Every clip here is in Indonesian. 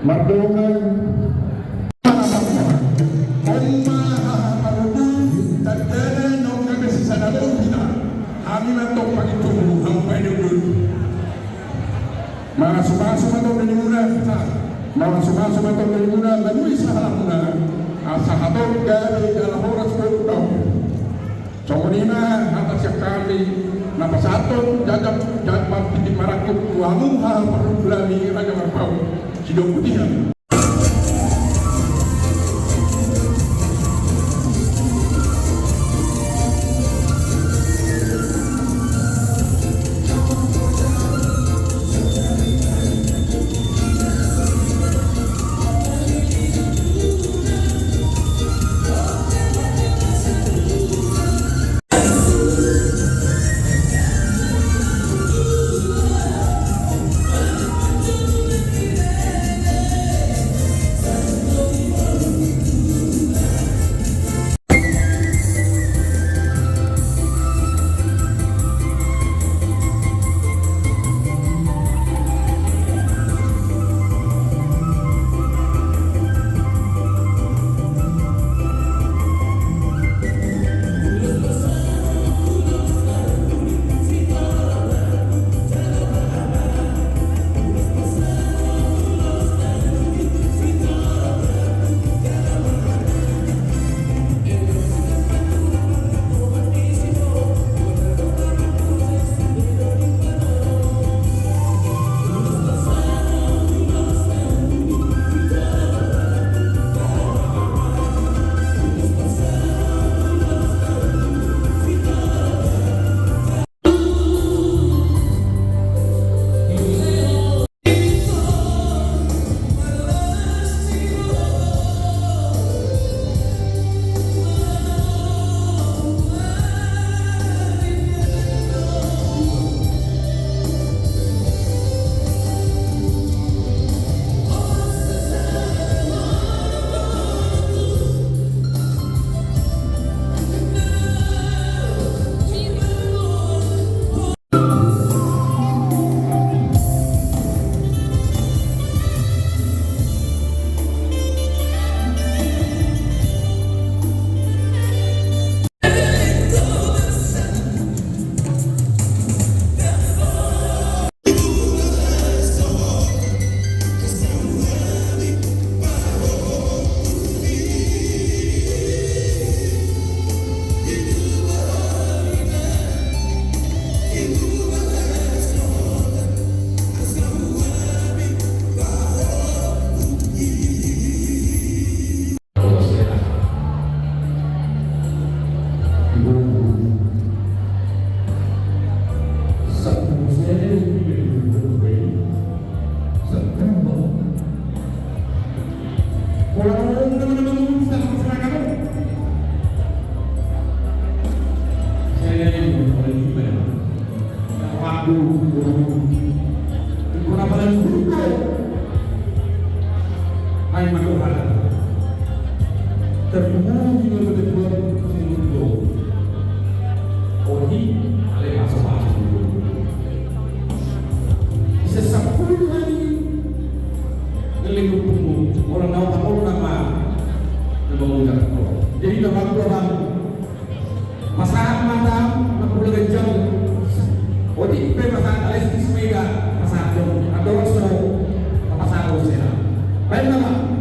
Mardongan Sidong Putih. Aduh, kenapa lagi buka? Hai manusia, terpenuhi dengan kebutuhan hidup. Odi, ale masuk dulu. Sesapul hari, ngelingkup orang tahu nama, nama jadi nama orang masalah malam, nak boleh jam. Odi, masalah Alexis Mega, masalah dong, ada orang masalah Rosena. Baik nama.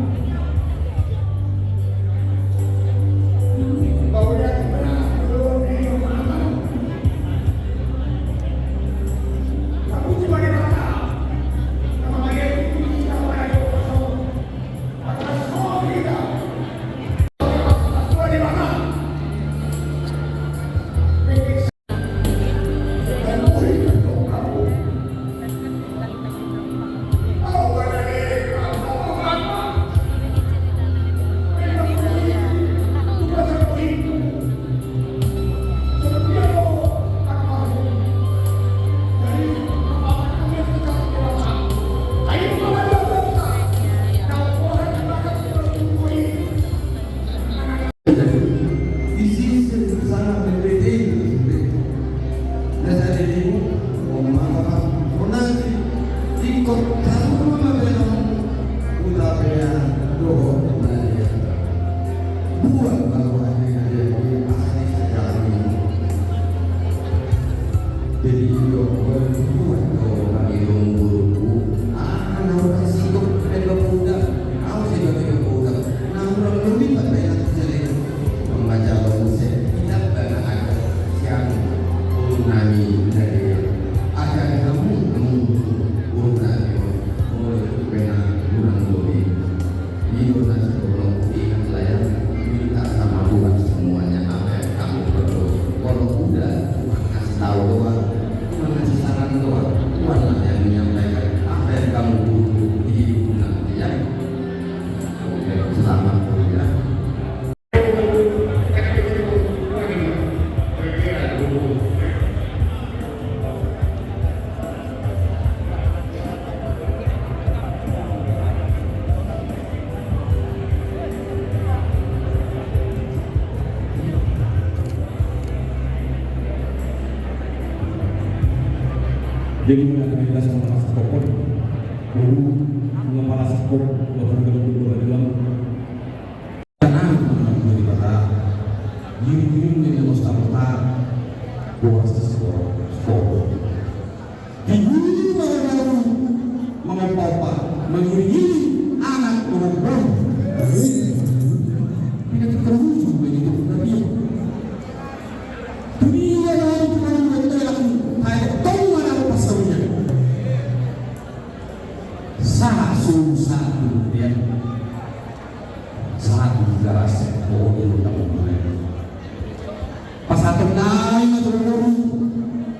Jadi mengenai sama para sekopor, guru, dengan para sekop, berdagang, tenang menjadi kata, giring dengan mustafa, buat sekopor. Diguru baru mengapa mengiringi anak perempuan, tidak terwujud begitu tapi dunia lain cuma bertelah hanya tahu mana pasarnya. Satu dia satu negara sepuluh tahun pas satu naik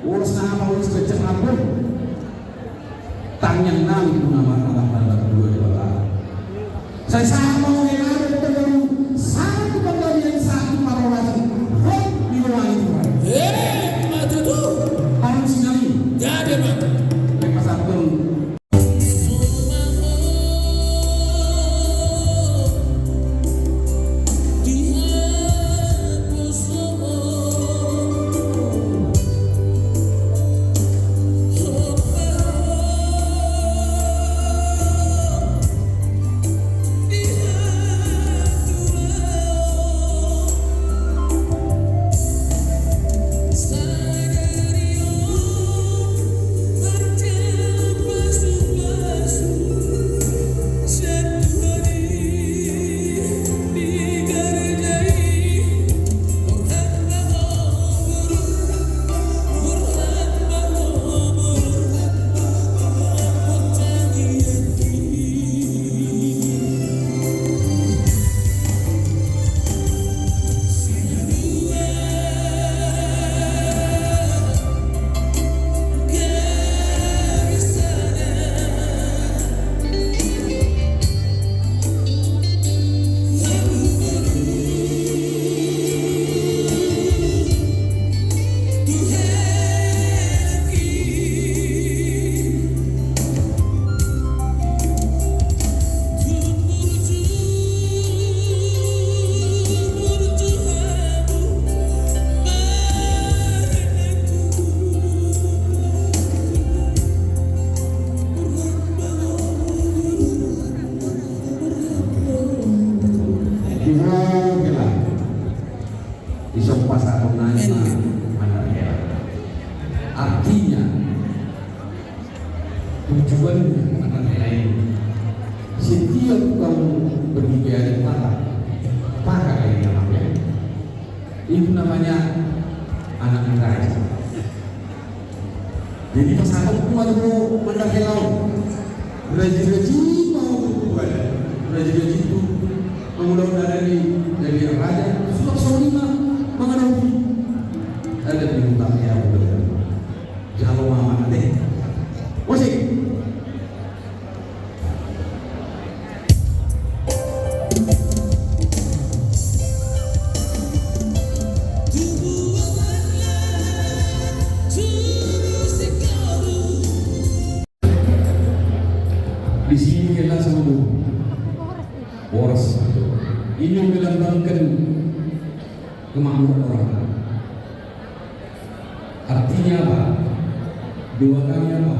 urus nama urus kecil apun tang yang naik itu nama anak kedua di bawah saya sama yang ada baru satu bagian satu parolasi roh di ruang itu mati tuh orang sinali jadi mati pas satu Yeah. isang pasakunan na manarya. Artinya tujuan manarya ini setiap kau berbicara pakai namanya itu namanya anak raja. Jadi pasangan mau manarya raja-raja mau berbuat raja-raja itu mengulang-ulang dari raja sudah solima mengenai ada di utangnya betul. Jangan mama deh. Musik. Di sini kita sama boros. Ini melambangkan kemakmuran orang. Artinya apa? Dua kali apa?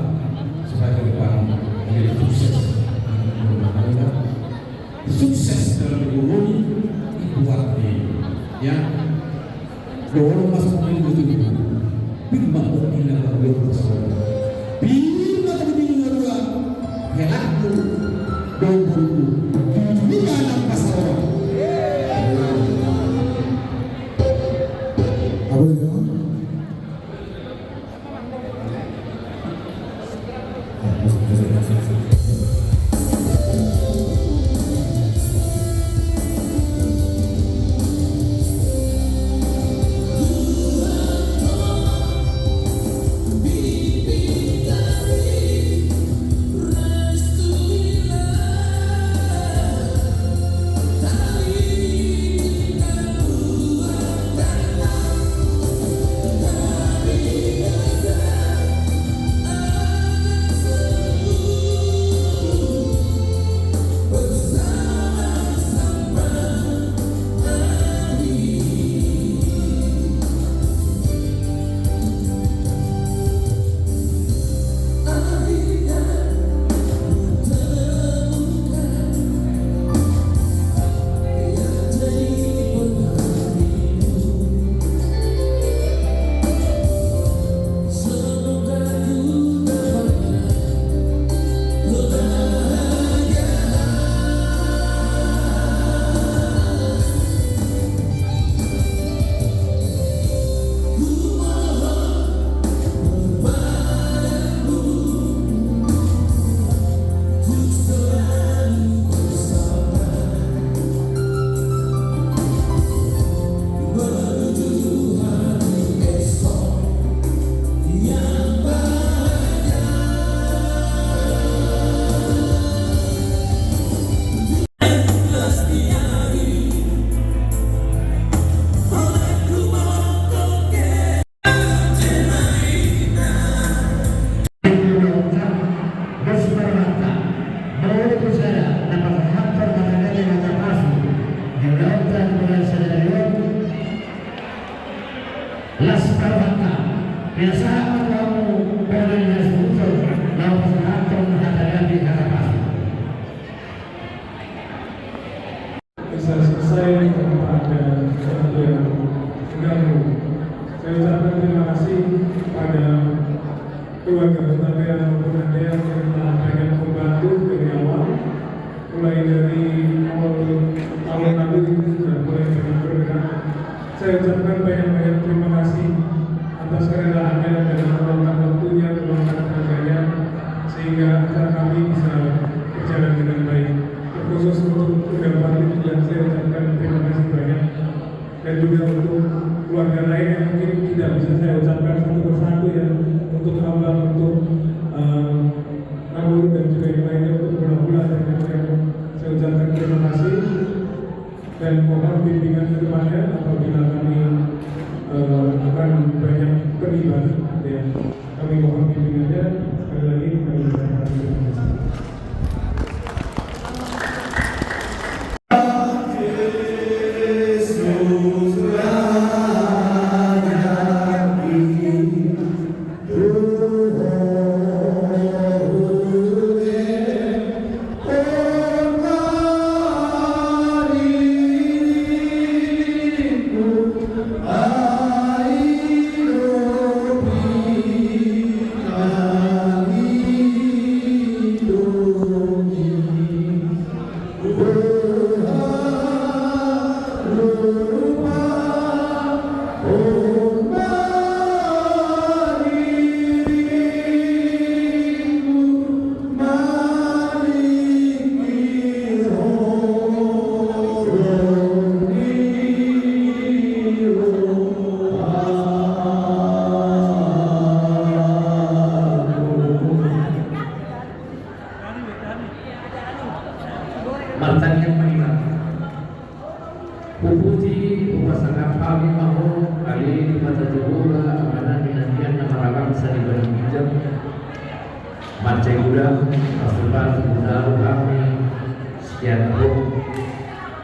Supaya ke depan menjadi sukses. Sukses dalam ekonomi itu artinya ya. Dorong masuk ke itu. Bima okina kalau bersama. Bima terbilang dua. Helakku, domburu. Bima anak pasar. Apa itu? Bisa selesai tanpa ada sesuatu yang mengganggu. Saya ucapkan terima kasih pada keluarga Batavia maupun Anda yang telah banyak membantu dari awal, mulai dari awal tahun lalu itu sudah mulai banyak bergerak. Saya ucapkan banyak-banyak terima kasih atas kerelaannya dan meluangkan waktunya, meluangkan tenaganya, sehingga acara kami bisa berjalan dengan baik. Khusus untuk kedepan yang saya ucapkan terima kasih banyak, dan juga untuk keluarga lain yang mungkin tidak bisa saya ucapkan satu persatu ya, untuk abang, untuk Nabur dan juga yang lainnya, untuk bola-bola dan lain-lain. Saya ucapkan terima kasih dan mohon bimbingan ke depannya apabila kami akan banyak terlibat ya. Kami mohon bimbingannya. Sekali lagi kami ucapkan terima kasih. Martanian Manila. Puputi upasangan kami mahu kali matatuhula amanan minantian na marakam sa ibang bijak. Marcay gudang pasukan udaro kami sekian po.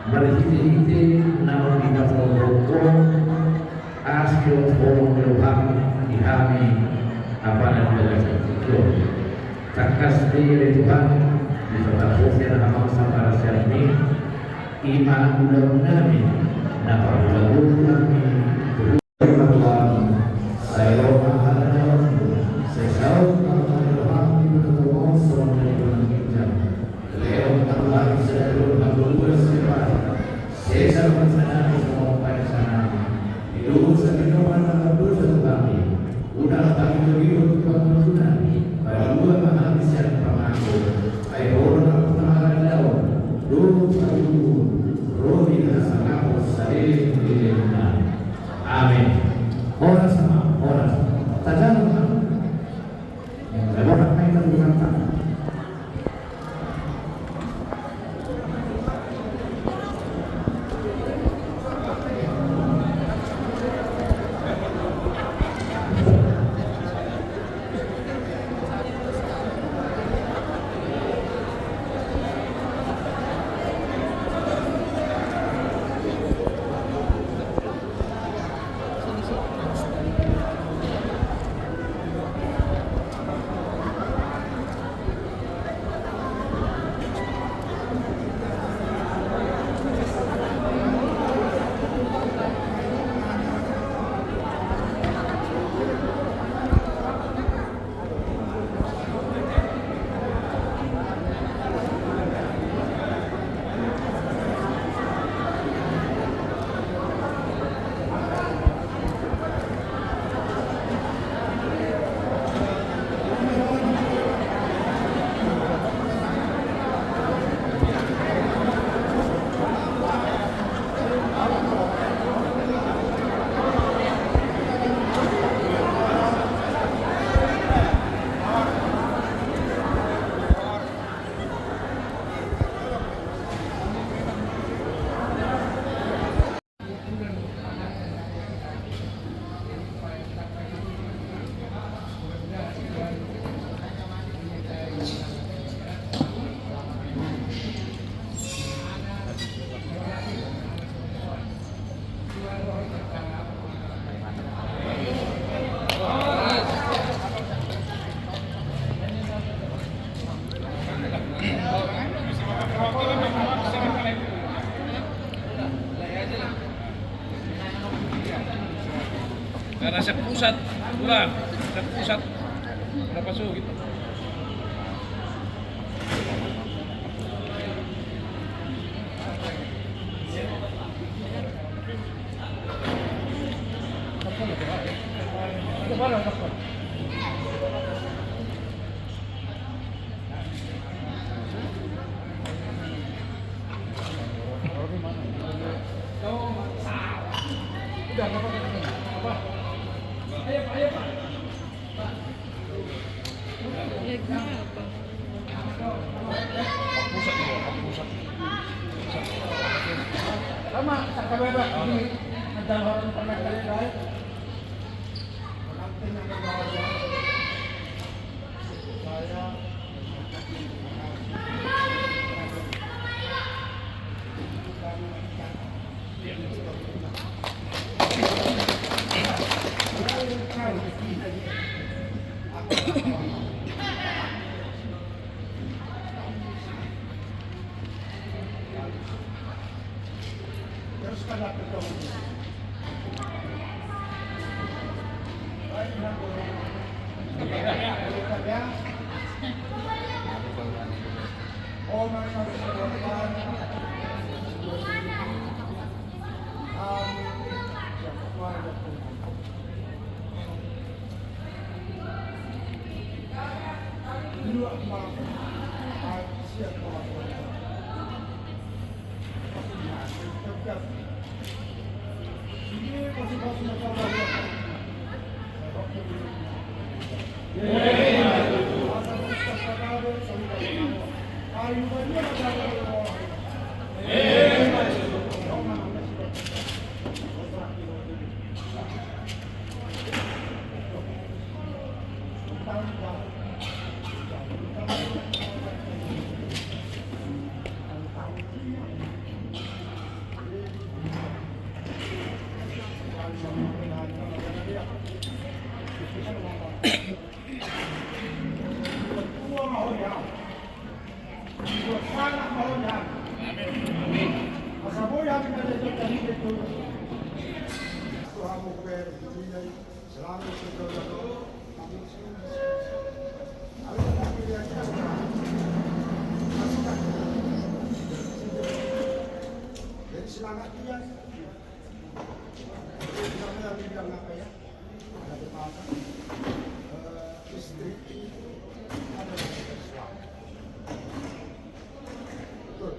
Marihiti-hiti namun kita selalu askil tolong meluham di kami apa dan belajar itu. Takas diri Tuhan di tetap siar amal samara siar ini iman undang-undang na paglago kami berubah saya mahal saya mahal bertemu sama dengan Leo Allah selalu berubah sifat saya bersama semua pada sana hidup sekenaman bersama kami udah kami beri Tuhan pada dua mahal siar pemangku ayo orang pertama daun dulu rohi nasanaku sahih dilena amin orang sama orang tajam orang main terbuka Karena sa pusat kurang, sa pusat berapa suhu gitu. Sama, tak kabeba. Ini ada orang pernah kali dah. Terus kan Semangat dia. Namanya bilang apa ya? Ada mata, istri, ada suami. Betul.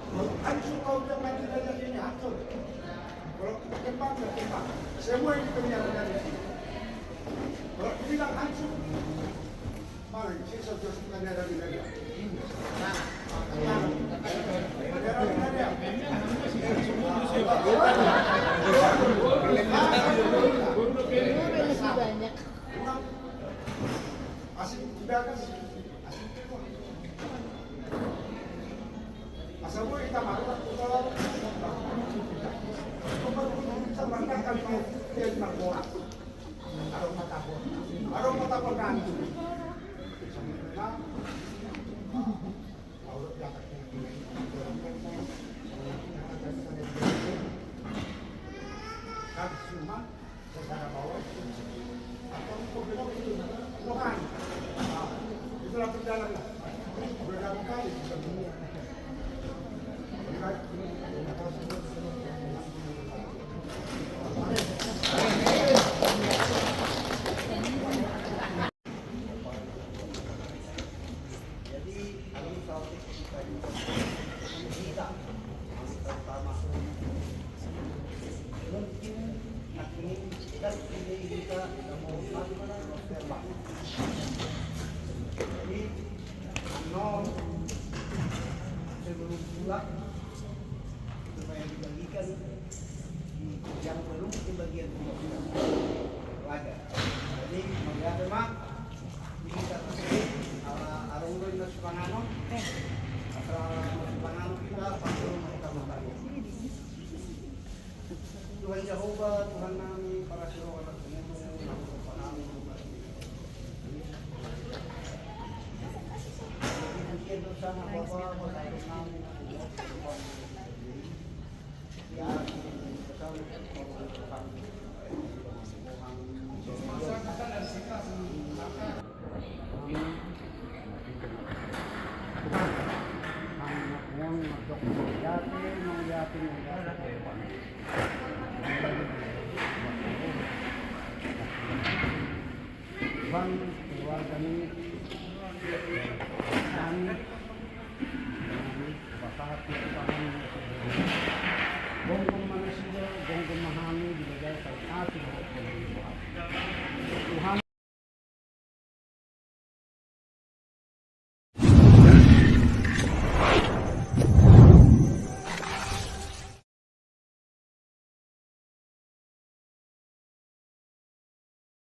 Kalau hancur kau yang mati dari ini hancur. Kalau kita kembang, kita kembang. Semua ini kenyang dari sini. Kalau dibilang hancur, mana sisa josipkan dari negara. Banyak. Asing tidak kan? Asal boleh kita marah kalau kita merendahkan dia cuma orang. Arung mata kan. Cuma secara bawah atau belok itu Tuhan itulah perjalanan berapa kali kita dunia jadi kalau kita pertama dan ini kita mau tembak. Jadi nol sebelum pulang supaya dibagikan yang belum di bagian laga. Jadi mengapa mak kita tersebut arung na Supangano, asal Supangano kita pasal mereka membangun. Tuhan Jehovah, Tuhan kami, para seluruh anak pengumum, Tuhan kami, dipujian bersama Bapa, Tuhan kami, ya,